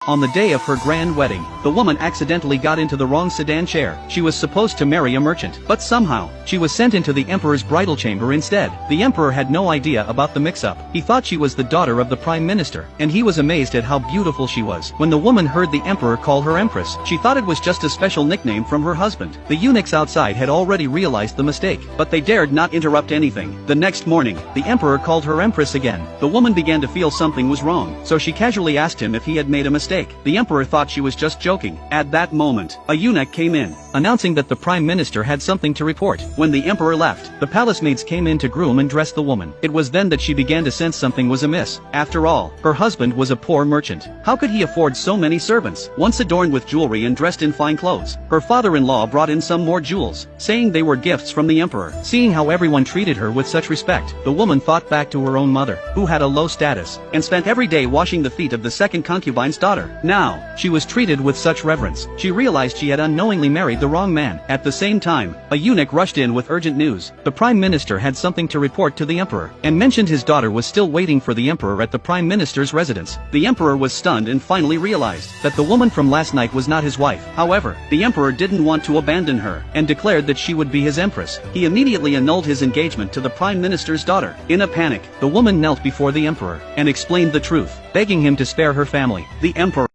On the day of her grand wedding, the woman accidentally got into the wrong sedan chair. She was supposed to marry a merchant, but somehow, she was sent into the emperor's bridal chamber instead. The emperor had no idea about the mix-up. He thought she was the daughter of the prime minister, and he was amazed at how beautiful she was. When the woman heard the emperor call her empress, she thought it was just a special nickname from her husband. The eunuchs outside had already realized the mistake, but they dared not interrupt anything. The next morning, the emperor called her empress again. The woman began to feel something was wrong, so she casually asked him if he had made a mistake. The emperor thought she was just joking. At that moment, a eunuch came in, announcing that the prime minister had something to report. When the emperor left, the palace maids came in to groom and dress the woman. It was then that she began to sense something was amiss. After all, her husband was a poor merchant. How could he afford so many servants, once adorned with jewelry and dressed in fine clothes? Her father-in-law brought in some more jewels, saying they were gifts from the emperor. Seeing how everyone treated her with such respect, the woman thought back to her own mother, who had a low status, and spent every day washing the feet of the second concubine's daughter. Now, she was treated with such reverence. She realized she had unknowingly married the wrong man. At the same time, a eunuch rushed in with urgent news. The prime minister had something to report to the emperor, and mentioned his daughter was still waiting for the emperor at the prime minister's residence. The emperor was stunned and finally realized that the woman from last night was not his wife. However, the emperor didn't want to abandon her, and declared that she would be his empress. He immediately annulled his engagement to the prime minister's daughter. In a panic, the woman knelt before the emperor, and explained the truth, begging him to spare her family. The emperor